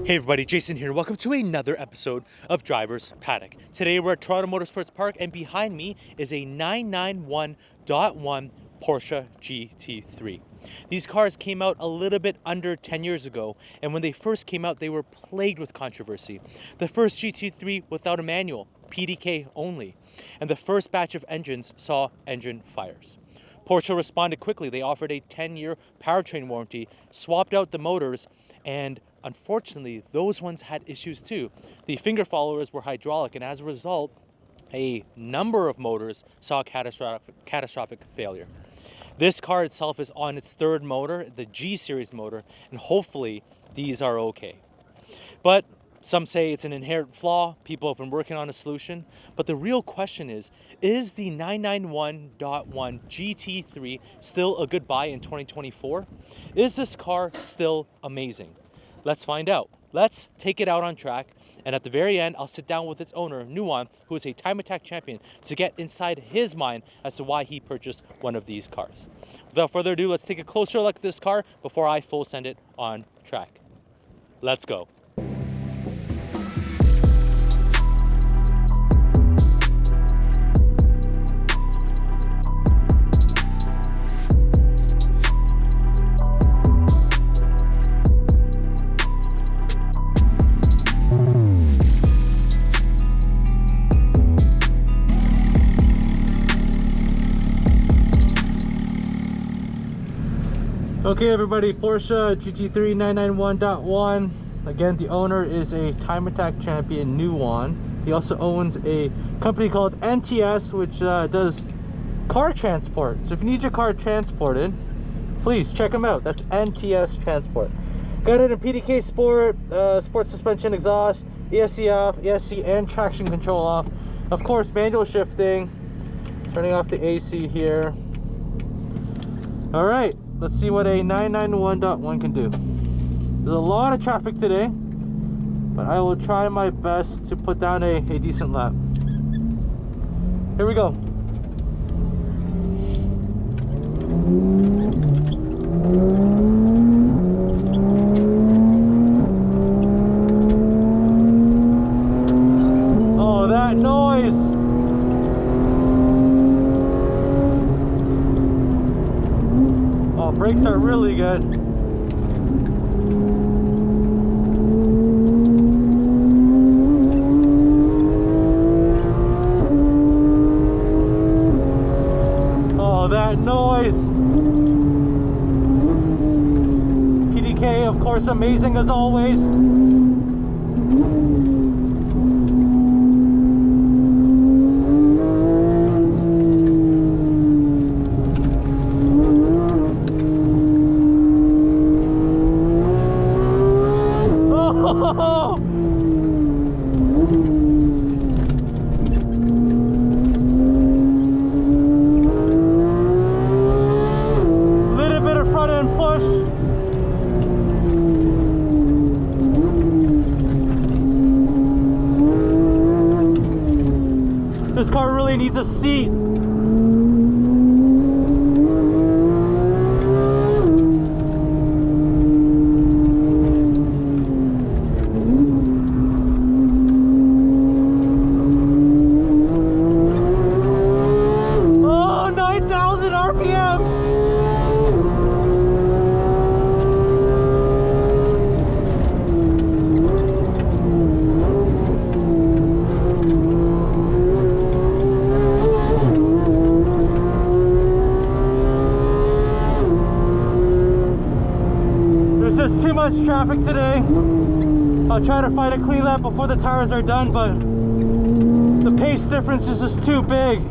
Hey everybody, Jason here. Welcome to another episode of Driver's Paddock. Today we're at Toronto Motorsports Park and behind me is a 991.1 Porsche GT3. These cars came out a little bit under 10 years ago, and when they first came out they were plagued with controversy. The first GT3 without a manual, PDK only, and the first batch of engines saw engine fires. Porsche responded quickly. They offered a 10-year powertrain warranty, swapped out the motors, and unfortunately, those ones had issues too. The finger followers were hydraulic, and as a result, a number of motors saw catastrophic failure. This car itself is on its third motor, the G Series motor, and hopefully these are okay. But some say it's an inherent flaw. People have been working on a solution. But the real question is the 991.1 GT3 still a good buy in 2024? Is this car still amazing? Let's find out. Let's take it out on track. And at the very end, I'll sit down with its owner, Nuwan, who is a time attack champion, to get inside his mind as to why he purchased one of these cars. Without further ado, let's take a closer look at this car before I full send it on track. Let's go. Okay everybody, Porsche GT3 991.1. Again, the owner is a time attack champion, Nuwan. He also owns a company called NTS, which does car transport. So if you need your car transported, please check him out. That's NTS Transport. Got it in PDK Sport, sport suspension exhaust, ESC off, ESC and traction control off. Of course, manual shifting. Turning off the AC here. Alright. Let's see what a 991.1 can do. There's a lot of traffic today, but I will try my best to put down a decent lap. Here we go. Oh, that noise! Brakes are really good. Oh, that noise. PDK, of course, amazing as always. Little bit of front end push. This car really needs a seat. There's too much traffic today. I'll try to find a clean lap before the tires are done, but the pace difference is just too big.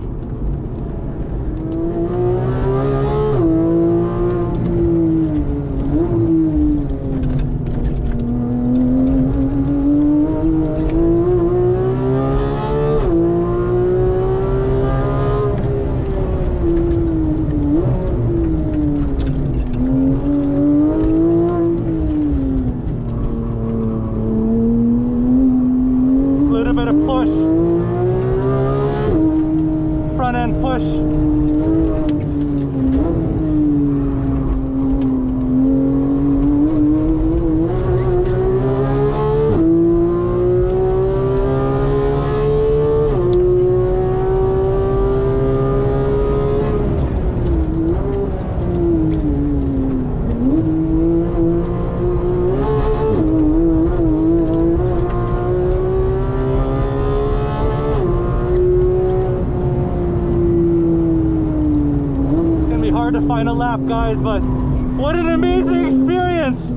Bit of push. guys, but what an amazing experience.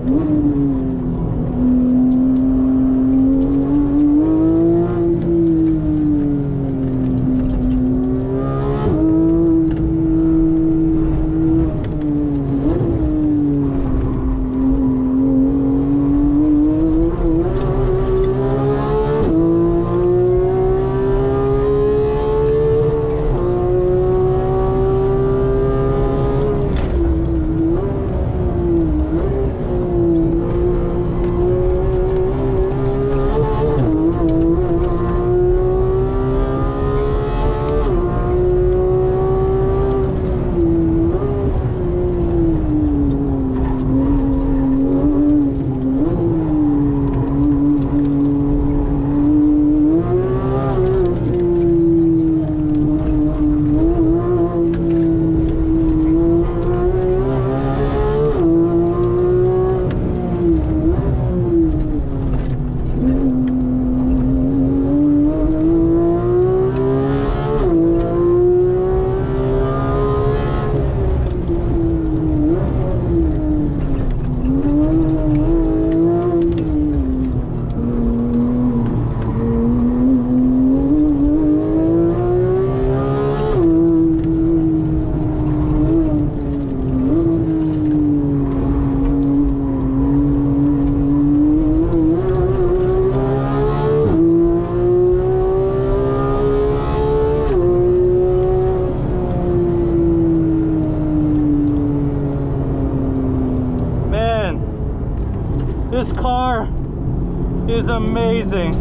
This car is amazing.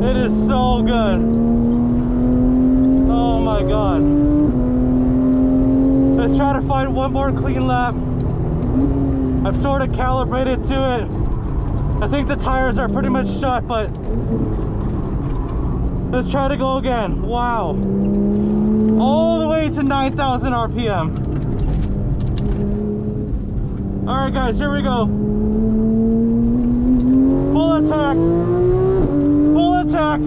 It is so good. Oh my God. Let's try to find one more clean lap. I've sort of calibrated to it. I think the tires are pretty much shut, but let's try to go again. Wow. All the way to 9,000 RPM. All right, guys, here we go. Full attack. Full attack.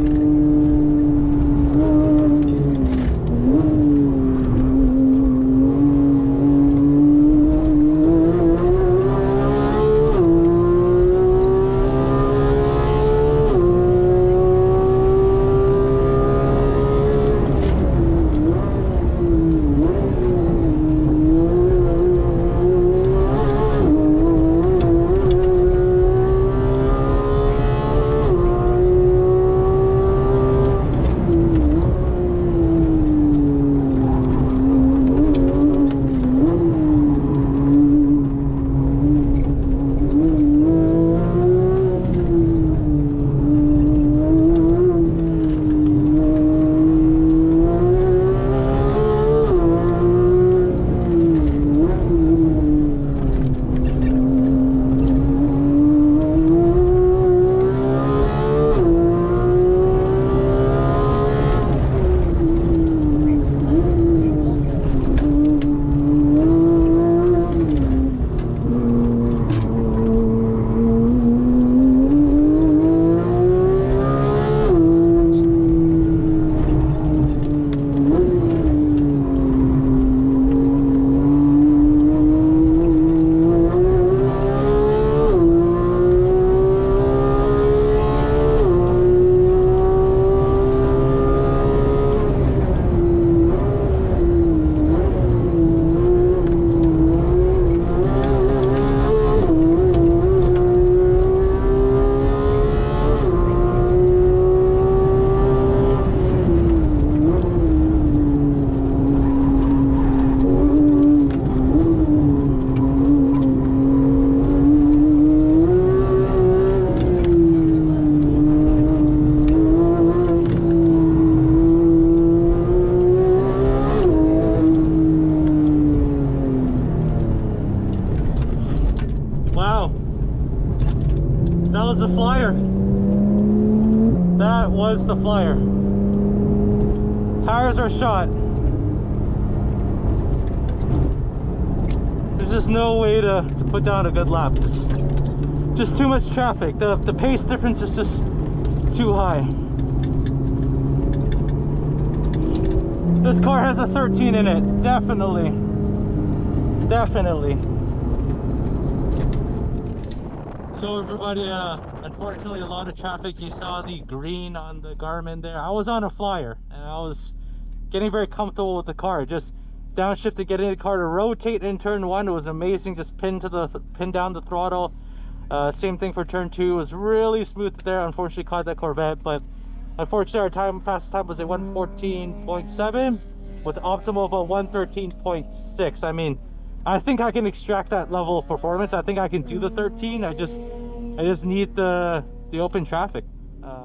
The flyer. That was the flyer. Tires are shot. There's just no way to put down a good lap. Just too much traffic. The pace difference is just too high. This car has a 13 in it, definitely. definitely. So everybody, unfortunately a lot of traffic. You saw the green on the Garmin there. I was on a flyer and I was getting very comfortable with the car. Just downshifted, getting the car to rotate in turn one. It was amazing. Just pin down the throttle. Same thing for turn two. It was really smooth there. Unfortunately caught that Corvette, but unfortunately our fastest time was at 114.7 with optimal of a 113.6. I mean, I think I can extract that level of performance. I think I can do the 13. I just need the open traffic.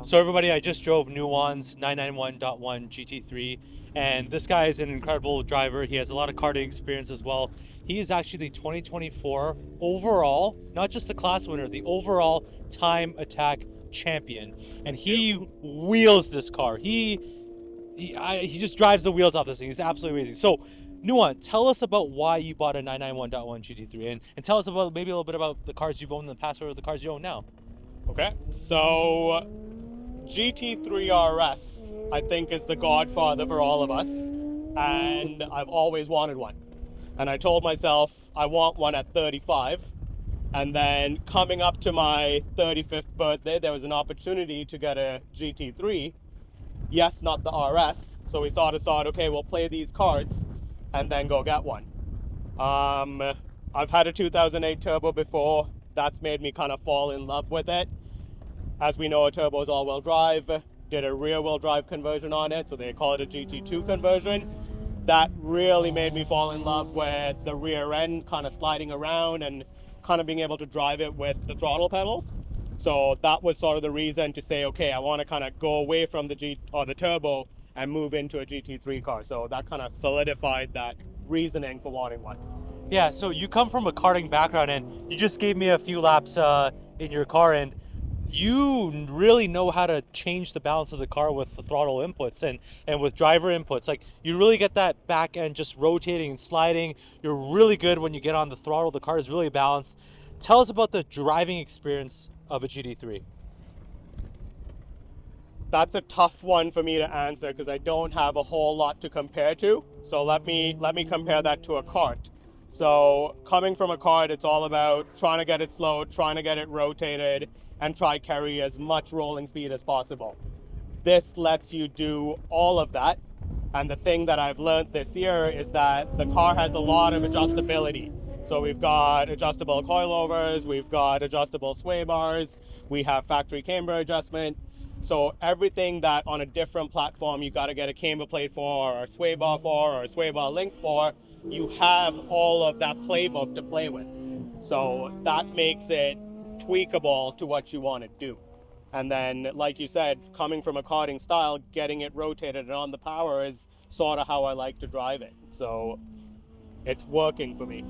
So everybody, I just drove Nuon's 991.1 GT3, and this guy is an incredible driver. He has a lot of karting experience as well. He is actually the 2024 overall, not just the class winner, the overall time attack champion. And he wheels this car. He just drives the wheels off this thing. He's absolutely amazing. So Nuon, tell us about why you bought a 991.1 GT3, and tell us about maybe a little bit about the cars you've owned in the past or the cars you own now. Okay, so GT3 RS, I think, is the godfather for all of us, and I've always wanted one. And I told myself I want one at 35, and then coming up to my 35th birthday, there was an opportunity to get a GT3. Yes, not the RS, so we thought aside, okay, we'll play these cards and then go get one. I've had a 2008 turbo before. That's made me kind of fall in love with it. As we know, a turbo is all-wheel drive. Did a rear-wheel drive conversion on it, so they call it a GT2 conversion. That really made me fall in love with the rear end kind of sliding around and kind of being able to drive it with the throttle pedal. So that was sort of the reason to say, okay, I want to kind of go away from the turbo and move into a GT3 car. So that kind of solidified that reasoning for wanting one. Yeah, so you come from a karting background, and you just gave me a few laps in your car, and you really know how to change the balance of the car with the throttle inputs and with driver inputs. Like, you really get that back end just rotating and sliding. You're really good when you get on the throttle. The car is really balanced. Tell us about the driving experience of a GT3. That's a tough one for me to answer because I don't have a whole lot to compare to. So let me compare that to a kart. So coming from a kart, it's all about trying to get it slow, trying to get it rotated, and try carry as much rolling speed as possible. This lets you do all of that. And the thing that I've learned this year is that the car has a lot of adjustability. So we've got adjustable coilovers, we've got adjustable sway bars, we have factory camber adjustment. So everything that on a different platform you got to get a camber plate for, or a sway bar for, or a sway bar link for, you have all of that playbook to play with. So that makes it tweakable to what you want to do. And then, like you said, coming from a karting style, getting it rotated and on the power is sort of how I like to drive it. So it's working for me.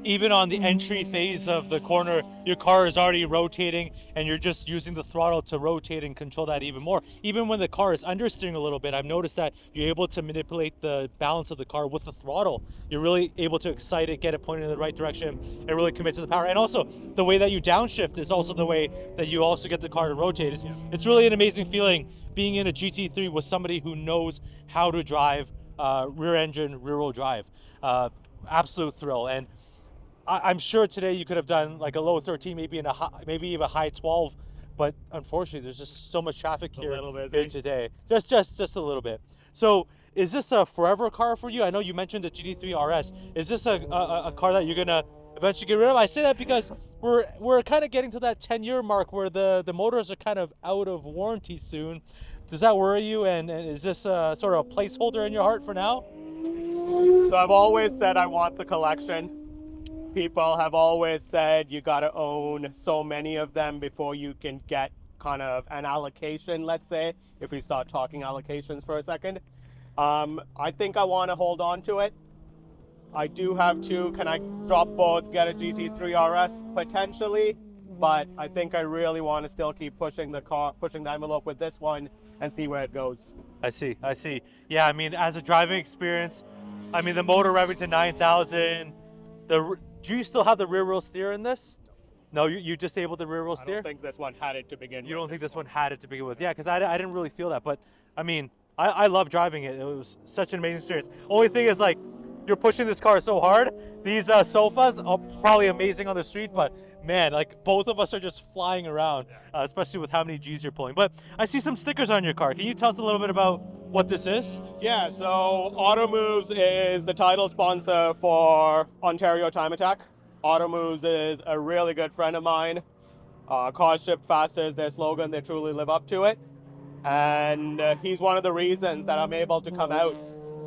Even on the entry phase of the corner, your car is already rotating and you're just using the throttle to rotate and control that even more. Even when the car is understeering a little bit, I've noticed that you're able to manipulate the balance of the car with the throttle. You're really able to excite it, get it pointed in the right direction, and really commit to the power. And also, the way that you downshift is also the way that you also get the car to rotate. It's really an amazing feeling being in a GT3 with somebody who knows how to drive rear engine, rear wheel drive. Absolute thrill. And I'm sure today you could have done like a low 13, maybe even a high 12, but unfortunately there's just so much traffic here today. Just a little bit. So is this a forever car for you? I know you mentioned the GT3 RS. Is this a car that you're gonna eventually get rid of? I say that because we're kind of getting to that 10-year mark where the motors are kind of out of warranty soon. Does that worry you? And is this sort of a placeholder in your heart for now? So I've always said I want the collection. People have always said you got to own so many of them before you can get kind of an allocation, let's say, if we start talking allocations for a second. I think I want to hold on to it. I do have two. Can I drop both, get a GT3 RS? Potentially, but I think I really want to still keep pushing the envelope with this one and see where it goes. I see. Yeah, I mean, as a driving experience, I mean, the motor revving to 9,000, do you still have the rear wheel steer in this? No, you disabled the rear wheel steer? I don't think this one had it to begin with. You don't think this one had it to begin with? Yeah, because I didn't really feel that. But, I mean, I love driving it. It was such an amazing experience. Only thing is, like, you're pushing this car so hard. These sofas are probably amazing on the street, but man, like both of us are just flying around, especially with how many G's you're pulling. But I see some stickers on your car. Can you tell us a little bit about what this is? Yeah, so Auto Moves is the title sponsor for Ontario Time Attack. Auto Moves is a really good friend of mine. Cars ship faster is their slogan. They truly live up to it. And he's one of the reasons that I'm able to come out.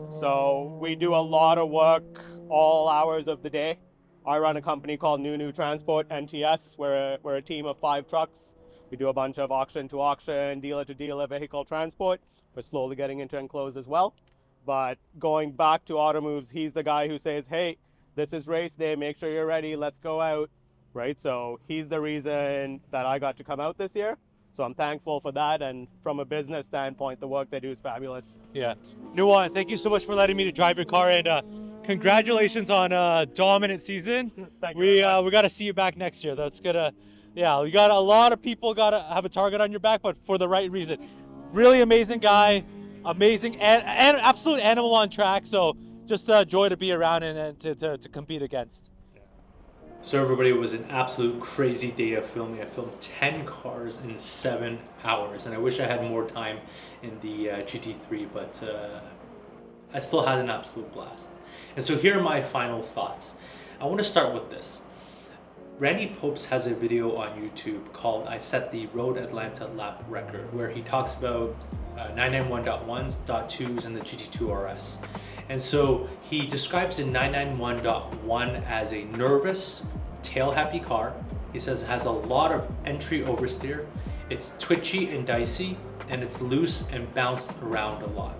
So we do a lot of work all hours of the day. I run a company called New Transport, NTS. We're a team of 5 trucks. We do a bunch of auction to auction, dealer to dealer vehicle transport. We're slowly getting into enclosed as well. But going back to Auto Moves, he's the guy who says, hey, this is race day, make sure you're ready, let's go out, right? So he's the reason that I got to come out this year. So I'm thankful for that, and from a business standpoint, the work they do is fabulous. Yeah. Nuwan, thank you so much for letting me to drive your car, and congratulations on a dominant season. Thank you We very much. we got to see you back next year. That's gonna, yeah. We got a lot of people got to have a target on your back, but for the right reason. Really amazing guy, amazing and absolute animal on track. So just a joy to be around and to compete against. So everybody, it was an absolute crazy day of filming. I filmed 10 cars in 7 hours, and I wish I had more time in the GT3, but I still had an absolute blast. And so here are my final thoughts. I want to start with this. Randy Popes has a video on YouTube called I Set the Road Atlanta Lap Record, where he talks about 991.1s, .2s, and the GT2 RS. And so he describes the 991.1 as a nervous, tail-happy car. He says it has a lot of entry oversteer, it's twitchy and dicey, and it's loose and bounced around a lot.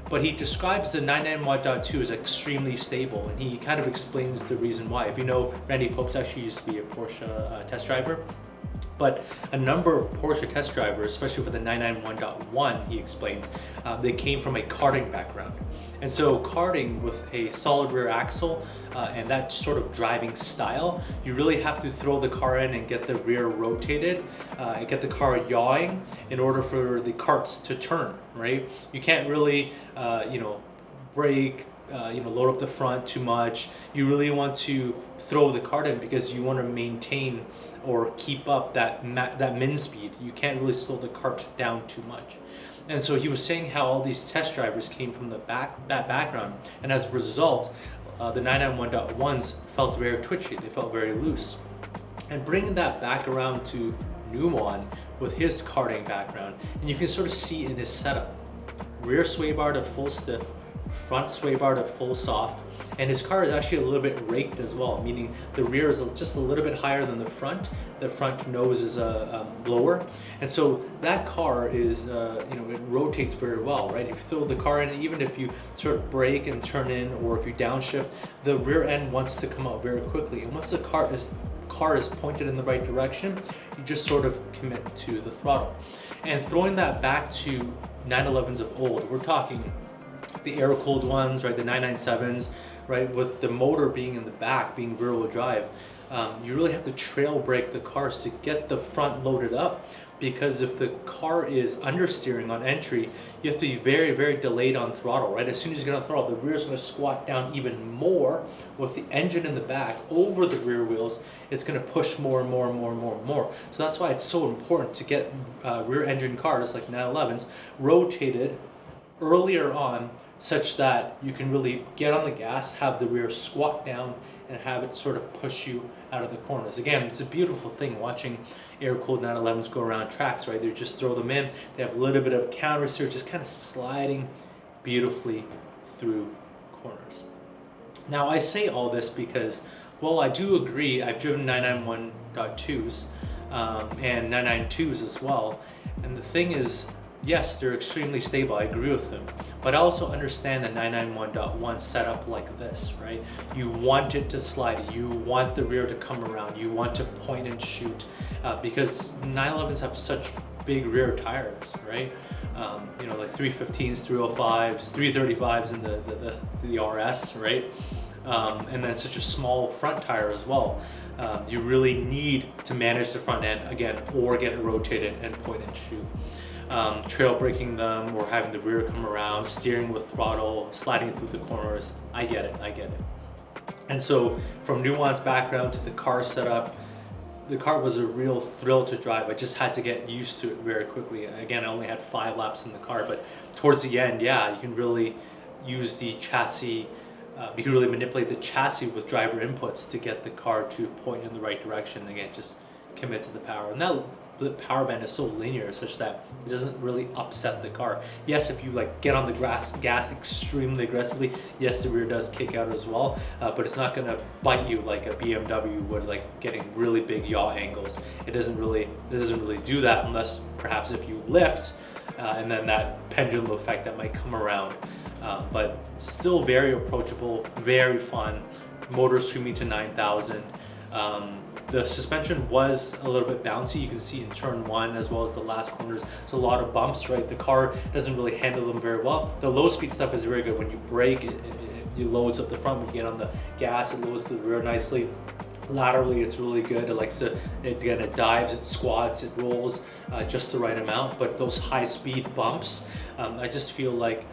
But he describes the 991.2 as extremely stable, and he kind of explains the reason why. If you know, Randy Popes actually used to be a Porsche test driver. But a number of Porsche test drivers, especially for the 991.1, he explains, they came from a karting background. And so karting with a solid rear axle and that sort of driving style, you really have to throw the car in and get the rear rotated and get the car yawing in order for the carts to turn, right? You can't really, brake, load up the front too much. You really want to throw the cart in because you want to maintain or keep up that min speed. You can't really slow the cart down too much. And so he was saying how all these test drivers came from that background, and as a result, the 991.1s felt very twitchy. They felt very loose. And bringing that back around to Nuwan with his karting background, and you can sort of see in his setup, rear sway bar to full stiff, front sway bar to full soft, and his car is actually a little bit raked as well, meaning the rear is just a little bit higher than the front nose is lower, and so that car is it rotates very well, right? If you throw the car in, even if you sort of brake and turn in, or if you downshift, the rear end wants to come out very quickly, and once the car is pointed in the right direction, you just sort of commit to the throttle. And throwing that back to 911s of old, we're talking the air-cooled ones, right, the 997s, right, with the motor being in the back, being rear-wheel drive, you really have to trail brake the cars to get the front loaded up, because if the car is understeering on entry, you have to be very, very delayed on throttle, right? As soon as you get on throttle, the rear is going to squat down even more with the engine in the back over the rear wheels. It's going to push more and more and more and more and more. So that's why it's so important to get rear engine cars like 911s rotated earlier on, such that you can really get on the gas, have the rear squat down, and have it sort of push you out of the corners. Again, it's a beautiful thing watching air-cooled 911s go around tracks, right? They just throw them in, they have a little bit of counter steer, just kind of sliding beautifully through corners. Now, I say all this because, well, I do agree, I've driven 991.2s and 992s as well, and the thing is, yes, they're extremely stable, I agree with them, but I also understand the 991.1 setup like this, right? You want it to slide, you want the rear to come around, you want to point and shoot, because 911s have such big rear tires, right? Like 315s, 305s, 335s in the RS, right? And then such a small front tire as well. You really need to manage the front end, again, or get it rotated and point and shoot. trail braking them or having the rear come around, steering with throttle, sliding through the corners. I get it, I get it. And so from Nuance background to the car setup, the car was a real thrill to drive. I just had to get used to it very quickly. Again, I only had 5 laps in the car, but towards the end, yeah, you can really use the chassis. You can really manipulate the chassis with driver inputs to get the car to point in the right direction. Again, just commit to the power. And that the power band is so linear such that it doesn't really upset the car. Yes, if you like get on the gas extremely aggressively, yes, the rear does kick out as well, but it's not gonna bite you like a BMW would, like getting really big yaw angles. It doesn't really do that unless perhaps if you lift, and then that pendulum effect that might come around. But still very approachable, very fun. Motor screaming to 9,000. The suspension was a little bit bouncy. You can see in turn 1 as well as the last corners. There's a lot of bumps, right? The car doesn't really handle them very well. The low speed stuff is very good. When you brake, it loads up the front. When you get on the gas, it loads the rear nicely. Laterally, it's really good. It likes to, again, it dives, it squats, it rolls just the right amount. But those high speed bumps, I just feel like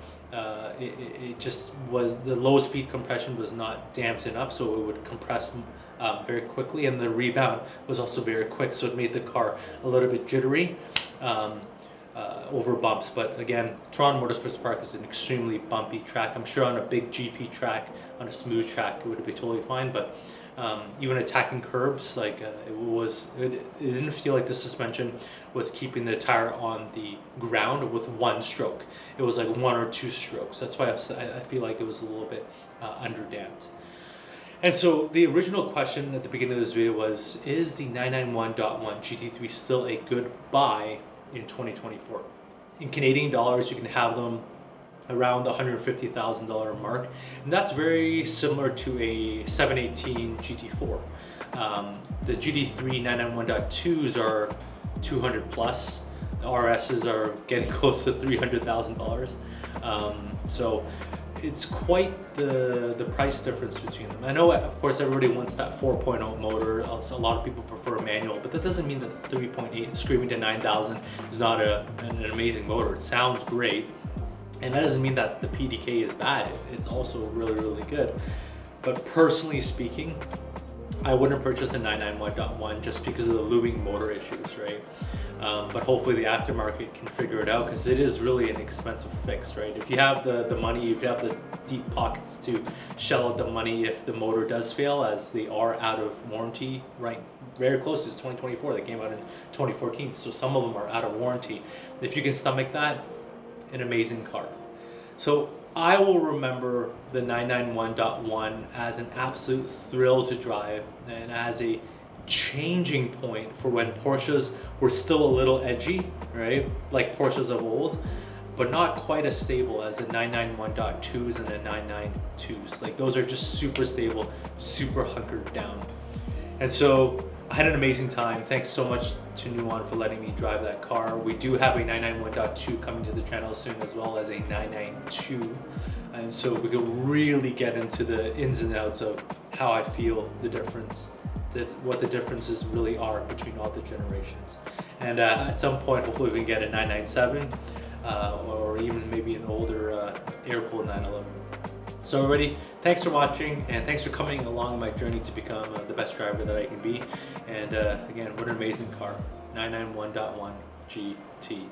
it just was, the low speed compression was not damped enough, so it would compress very quickly, and the rebound was also very quick, so it made the car a little bit jittery over bumps. But again, Toronto Motorsports Park is an extremely bumpy track. I'm sure on a big GP track, on a smooth track, it would be totally fine, but even attacking curbs, like it didn't feel like the suspension was keeping the tire on the ground with one stroke. It was like 1 or 2 strokes. That's why I feel like it was a little bit underdamped. And so the original question at the beginning of this video was, is the 991.1 GT3 still a good buy in 2024? In Canadian dollars, you can have them around the $150,000 mark, and that's very similar to a 718 GT4. The GT3 991.2s are 200 plus. The RSs are getting close to $300,000. So it's quite the price difference between them. I know, of course, everybody wants that 4.0 motor. A lot of people prefer a manual, but that doesn't mean that the 3.8 screaming to 9,000 is not an amazing motor. It sounds great, and that doesn't mean that the PDK is bad. It's also really, really good. But personally speaking, I wouldn't purchase a 991.1 just because of the looming motor issues, right? But hopefully the aftermarket can figure it out, because it is really an expensive fix, right? If you have the money, if you have the deep pockets to shell out the money if the motor does fail, as they are out of warranty, right? Very close to 2024. They came out in 2014, so some of them are out of warranty. If you can stomach that, an amazing car. So I will remember the 991.1 as an absolute thrill to drive, and as a changing point for when Porsches were still a little edgy, right? Like Porsches of old, but not quite as stable as the 991.2s and the 992s. Like those are just super stable, super hunkered down. And so I had an amazing time. Thanks so much to Nuance for letting me drive that car. We do have a 991.2 coming to the channel soon, as well as a 992. And so we can really get into the ins and outs of how I feel the difference, what the differences really are between all the generations. And at some point, hopefully we can get a 997 or even maybe an older air-cooled 911. So everybody, thanks for watching, and thanks for coming along my journey to become the best driver that I can be. And again, what an amazing car, 991.1 GT3.